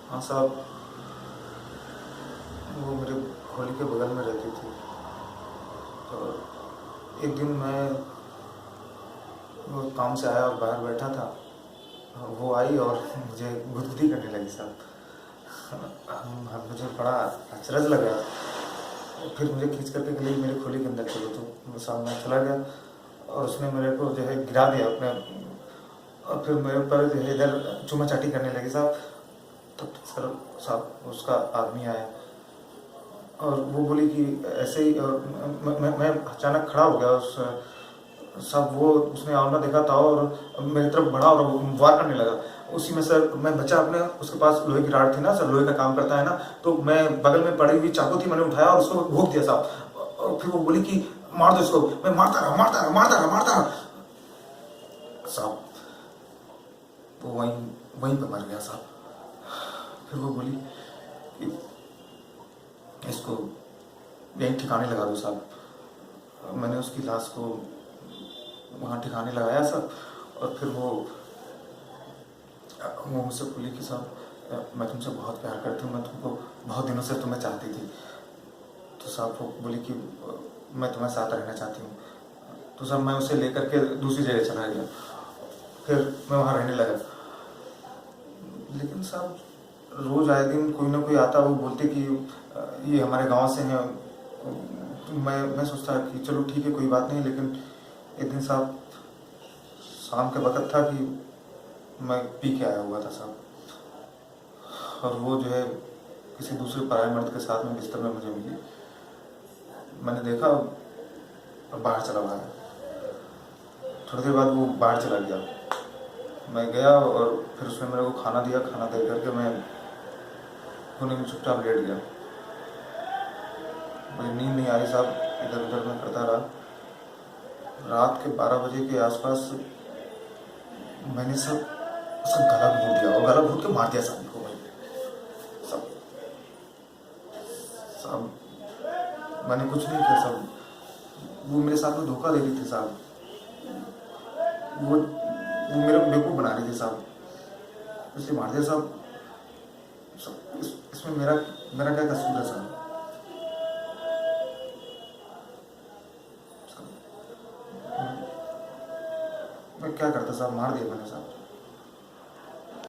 हाँ साहब, वो मेरे खोली के बगल में रहती थी। तो एक दिन मैं वो काम से आया और बाहर बैठा था। वो आई और मुझे गुदगुदी करने लगी साहब। मुझे बड़ा अचरज लगा। फिर मुझे खींच करके गई मेरे खोली के अंदर चलो, तो साहब मैं चला गया और उसने मेरे को जो है गिरा दिया अपने। और फिर मेरे ऊपर जो है इधर चूमा चाटी करने लगी साहब। तब सर साहब उसका आदमी आया और वो बोली कि ऐसे ही। मैं अचानक खड़ा हो गया उस साहब। वो उसने आमना देखा था और मेरी तरफ बढ़ा और वार करने लगा। उसी में सर मैं बचा अपने, उसके पास लोहे की राड थी ना सर, लोहे का काम करता है ना, तो मैं बगल में पड़ी हुई चाकू थी, मैंने उठाया और उसको भोंक दिया साहब। और फिर वो बोली कि मार दो इसको। मैं मारता रहा मारता रहा मारता रहा मारता रहा साहब। वो वहीं वहीं पे मर गया साहब। फिर वो बोली कि इसको यहीं ठिकाने लगा दो साहब। मैंने उसकी लाश को वहाँ ठिकाने लगाया साहब। और फिर वो मुझसे बोली कि साहब मैं तुमसे बहुत प्यार करती हूँ, मैं तुमको बहुत दिनों से तुम्हें चाहती थी। तो साहब वो बोली कि मैं तुम्हारे साथ रहना चाहती हूँ। तो साहब मैं उसे लेकर के दूसरी जगह चला गया। फिर मैं वहाँ रहने लगा। लेकिन साहब रोज़ आए दिन कोई ना कोई आता, वो बोलते कि ये हमारे गांव से हैं। तो मैं सोचता कि चलो ठीक है कोई बात नहीं। लेकिन एक दिन साहब शाम के वक़्त था कि मैं पी के आया हुआ था साहब। और वो जो है किसी दूसरे पराये मर्द के साथ में बिस्तर में मुझे मिली। मैंने देखा और बाहर चला गया। थोड़ी देर बाद वो बाहर चला गया। मैं गया और फिर उसने मेरे को खाना दिया। खाना दे करके मैं कोने में चुपचाप लेट गया। मुझे नींद नहीं आ रही साहब, इधर उधर मैं करता रहा। रात के 12 बजे के आसपास मैंने सब उसका गला घूट दिया और गला घूट के मार दिया साहब को वहीं पे। सब साहब मैंने कुछ नहीं किया साहब। वो मेरे साथ में धोखा दे रही थी साहब। वो मेरे को बेवकूफ़ बना रही थी साहब, इसलिए मार दिया साहब। इसमें मेरा मेरा क्या कसूर है साहब? मैं क्या करता साहब, मार दिया मैंने साहब।